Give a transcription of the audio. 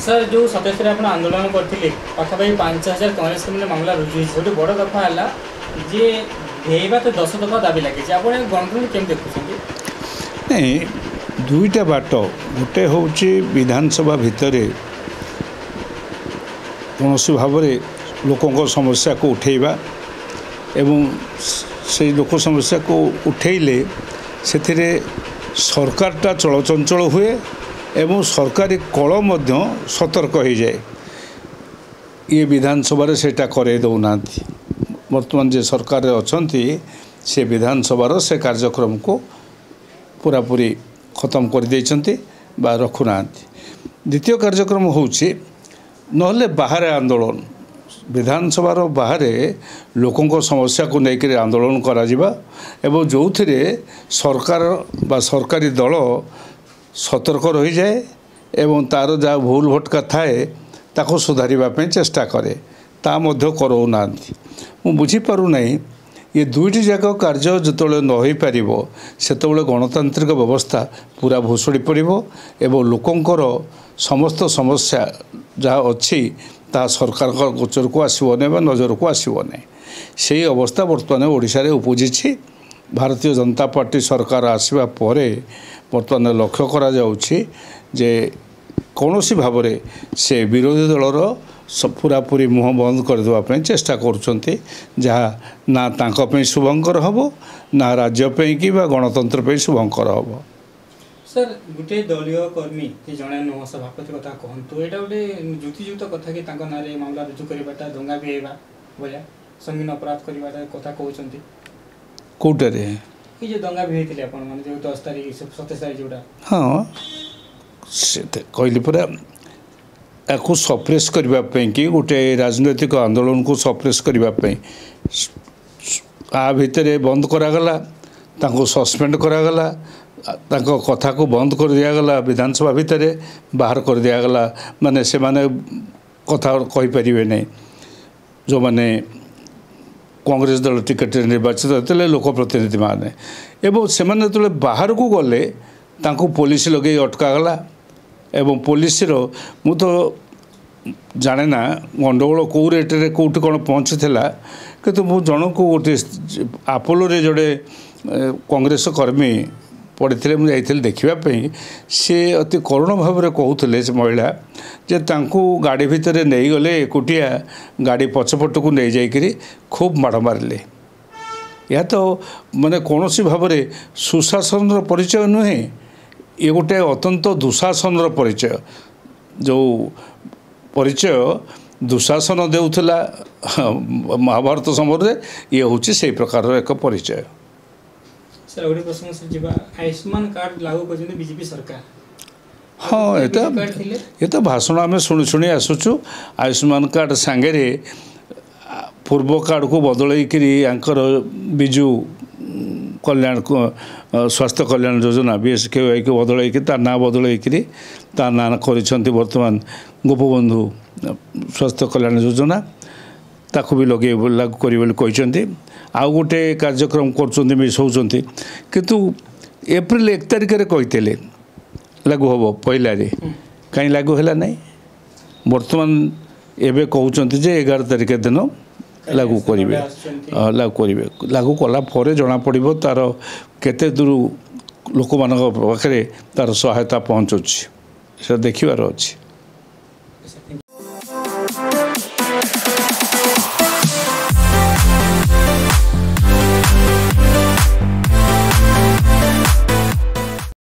Sir जो 27 आप आंदोलन करते पाखापाखि 5000 कांग्रेस कमिटी मामला रुजु गोटे बड़ दफा है जे भेवा तो 10 दफा दाबी लगे आप गणतंत्र केम देखुं नहीं दुईटा बाट गोटे हूँ विधानसभा भितर कौन भाव लोकों समस्या को उठेबा एवं से लोक समस्या को उठेले से सरकारटा चलचंचल हुए एवं सरकारी कल सतर्क हो जाए ये विधानसभा सेटा करे दौना वर्तमान जे सरकार अच्छा से विधानसभा से कार्यक्रम को पूरापूरी खत्म कर देइछन्ते बा रखुना। द्वितीय कार्यक्रम होउछि नहले बाहर आंदोलन विधानसभा बाहर लोकों समस्या को लेकर आंदोलन करा जिबा एवं जो थे सरकार बा सरकारी दल सतर्क रही जाए एवं तार जहाँ भूल भटका थाए ताको सुधारिबा पे चेष्टा करे ता मध्य करौना मु बुझीपारू नहीं ये दुईटी जाक कार्य जो न हो पार से गणतांत्रिक व्यवस्था पूरा भुसुड़ी पड़ो एवं लोकंर समस्त समस्या जहाँ अच्छी ता सरकार गोचर को आसबनी नजर को आसबनी से अवस्था बर्तमान ओडिशा रे उपजी। भारतीय जनता पार्टी सरकार आसवा परे बर्तमान लक्ष्य करा जाउछि जे कौनसी भाव से विरोधी दलर पूरापूरी मुह बंद करदेवाई चेष्टा करुँच जहाँ ना तांको शुभंकर हम ना राज्यपाई कि गणतंत्र शुभंकर हम। सर गोटे दलीय कर्मी जड़े नुह सभापति कथा कहतु यहाँ गोटे जुक्तियुक्त कथा कि ना मामला रुजु करवाटा दंगा भी भाया संगीन अपराध करवाटा कथा कहते कौटे ये दंगा भी होते आपने जो 10 तारीख 27 तारीख जोटा हाँ से कहली पूरा या सप्रेस करने कि गोटे राजनैतिक आंदोलन को सप्रेस करने आ भितर बंद करागला सस्पेंड करागला कथा को बंद कर दिगला विधानसभा भितर बाहर कर दिगला माने से माने कथा कहीपर नहीं जो माने कांग्रेस दल टिकेट निर्वाचित होते लोकप्रतिनिधि माने एवं से माने बाहर को गले तांको पुलिस लगे अटकागला एवं पुलिस मु तो जाने ना गंडगोल कौ रेट्रे कौटी कौन पहुँचीला कि मु जन को गोटे आपोलो जोड़े कांग्रेस कर्मी पड़ते मुझे देखापी सी अति करुण भाव कहते से महिला जे तांको गाड़ी भितर नहीं गले एकुटिया गाड़ी पछपट को नहीं जाकरी खूब माड़ मारे यह तो माने कौन सी भाव सुशासन परिचय नुहे ये गोटे अत्यंत दुशासन परिचय जो परिचय दुशासन देउथला महाभारत समय ये हूँ से प्रकार एक परिचय। सर गोटे प्रश्न सर जी आयुष्मान कार्ड लागू कर बीजेपी सरकार हाँ ये तो भाषण आम शुणी शुणी आसुचु आयुष्मान कार्ड सांगे पूर्व कार्ड को बदल विजु कल्याण स्वास्थ्य कल्याण योजना BSKY को बदल तार ना बदल तार ना कर बर्तमान गोपबंधु स्वास्थ्य कल्याण योजना ताकू भी लगे लागू कर आउ गोटे कार्यक्रम कर किंतु एप्रिल 1 तारिख कहते लागू हम पहला कहीं लागू है ना बर्तमान एवं कहते 11 तारिख दिन लागू करेंगे लागू कला जना पड़ो तार केते दूर लोक मान पाखे तार सहायता पहुँचुची से देखिबार अच्छी।